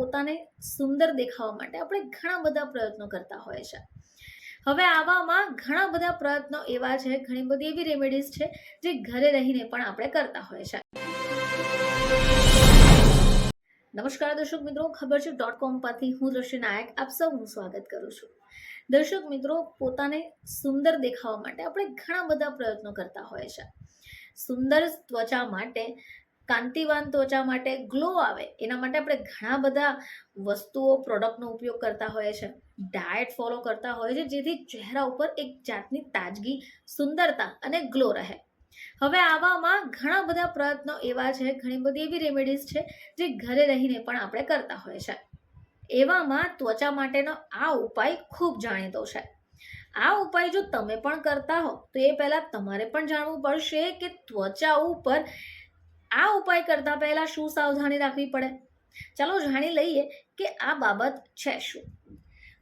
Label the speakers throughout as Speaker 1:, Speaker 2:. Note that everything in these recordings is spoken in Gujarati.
Speaker 1: પોતાને સુંદર દેખાવા માટે આપણે ઘણા બધા પ્રયત્નો કરતા હોય છે. હવે આવામાં ઘણા બધા પ્રયત્નો એવા છે, ઘણી બધી એવી રેમેડીઝ છે જે ઘરે રહીને પણ આપણે કરતા હોય છે. નમસ્કાર દર્શક મિત્રો, ખબર છે .com પરથી હું દ્રષ્ટિ નાયક આપ સૌનું સ્વાગત કરું છું. દર્શક મિત્રો, પોતાને સુંદર દેખાવા માટે આપણે ઘણા બધા પ્રયત્નો કરતા હોય છે. સુંદર ત્વચા માટે, કાંતિવાન ત્વચા માટે, ગ્લો આવે એના માટે આપણે ઘણા બધા વસ્તુઓ, પ્રોડક્ટનો ઉપયોગ કરતા હોય છે. ડાયટ ફોલો કરતા હોય છે જેથી ચહેરા ઉપર એક જાતની તાજગી, સુંદરતા અને ગ્લો રહે. હવે આવામાં ઘણા બધા પ્રયત્નો એવા છે, ઘણી બધી એવી રેમેડીઝ છે જે ઘરે રહીને પણ આપણે કરતા હોય છે. એવામાં ત્વચા માટેનો આ ઉપાય ખૂબ જાણીતો છે. આ ઉપાય જો તમે પણ કરતા હો તો એ પહેલા તમારે પણ જાણવું પડશે કે ત્વચા ઉપર આ ઉપાય કરતા પહેલા શું સાવધાની રાખવી પડે. ચાલો જાણી લઈએ કે આ બાબત છે શું.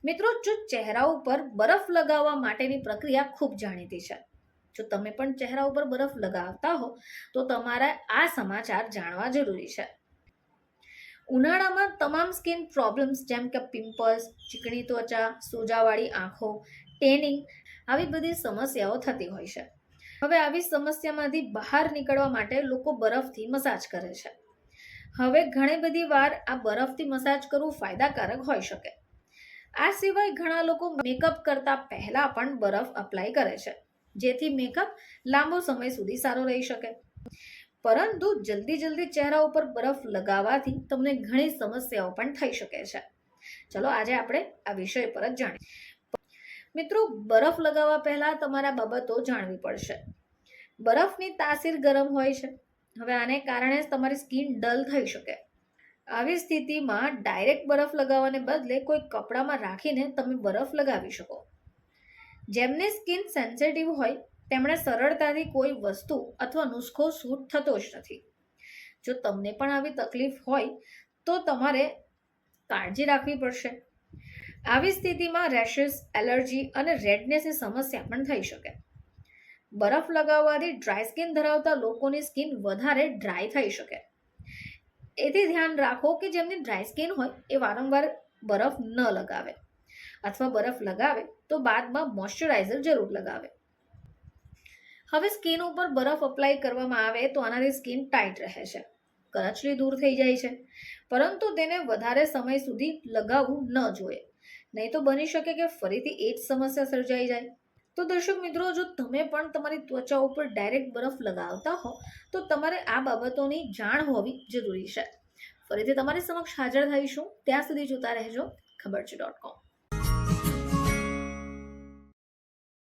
Speaker 1: મિત્રો, જો ચહેરા ઉપર બરફ લગાવવા માટેની પ્રક્રિયા ખૂબ જાણીતી છે. જો તમે પણ ચહેરા ઉપર બરફ લગાવતા હો તો તમારે આ સમાચાર જાણવા જરૂરી છે. ઉનાળામાં તમામ સ્કિન પ્રોબ્લેમ્સ જેમ કે પિમ્પલ્સ, ચીકણી ત્વચા, સોજાવાળી આંખો, ટેનિંગ આવી બધી સમસ્યાઓ થતી હોય છે. હવે આવી સમસ્યામાંથી બહાર નીકળવા માટે લોકો બરફથી મસાજ કરે છે. હવે ઘણી બધી વાર આ બરફથી મસાજ કરવું ફાયદાકારક હોઈ શકે. આ સિવાય ઘણા લોકો મેકઅપ કરતા પહેલા પણ બરફ અપ્લાય કરે છે જેથી મેકઅપ લાંબો સમય સુધી સારો રહી શકે. પરંતુ જલ્દી ચહેરા ઉપર બરફ લગાવવાથી તમને ઘણી સમસ્યાઓ પણ થઈ શકે છે. ચલો આજે આપણે આ વિષય પર જ જાણીએ. મિત્રો, બરફ લગાવવા પહેલા તમારે આ બાબતો જાણવી પડશે. બરફની તાસીર ગરમ હોય છે. હવે આને કારણે તમારી સ્કિન ડલ થઈ શકે. આવી સ્થિતિમાં ડાયરેક્ટ બરફ લગાવવાને બદલે કોઈ કપડામાં રાખીને તમે બરફ લગાવી શકો. જેમની સ્કિન સેન્સિટિવ હોય તેમણે સરળતાથી કોઈ વસ્તુ અથવા નુસ્ખો સૂટ થતો જ નથી. જો તમને પણ આવી તકલીફ હોય તો તમારે કાળજી રાખવી પડશે. આવી સ્થિતિમાં રેશિસ, એલર્જી અને રેડનેસની સમસ્યા પણ થઈ શકે. બરફ લગાવવાથી ડ્રાય સ્કિન ધરાવતા લોકોની સ્કિન વધારે ડ્રાય થઈ શકે. એથી ધ્યાન રાખો કે જેમની ડ્રાય સ્કિન હોય એ વારંવાર બરફ ન લગાવે અથવા બરફ લગાવે તો બાદમાં મોઇશ્ચરાઇઝર જરૂર લગાવે. હવે સ્કિન ઉપર બરફ અપ્લાય કરવામાં આવે તો આનાથી સ્કિન ટાઈટ રહે છે, કરચલી દૂર થઈ જાય છે. પરંતુ તેને વધારે સમય સુધી લગાવવું ન જોઈએ, નહીં તો બની શકે કે ફરીથી એ જ સમસ્યા સર્જાઈ જાય. તો દર્શક મિત્રો, જો તમે પણ તમારી ત્વચા ઉપર ડાયરેક્ટ બરફ લગાવતા હો તો તમારે આ બાબતોની જાણ હોવી જરૂરી છે. ફરીથી તમારી સમક્ષ હાજર થઈશું. ત્યાં સુધી જોતા રહેજો ખબર છે .com.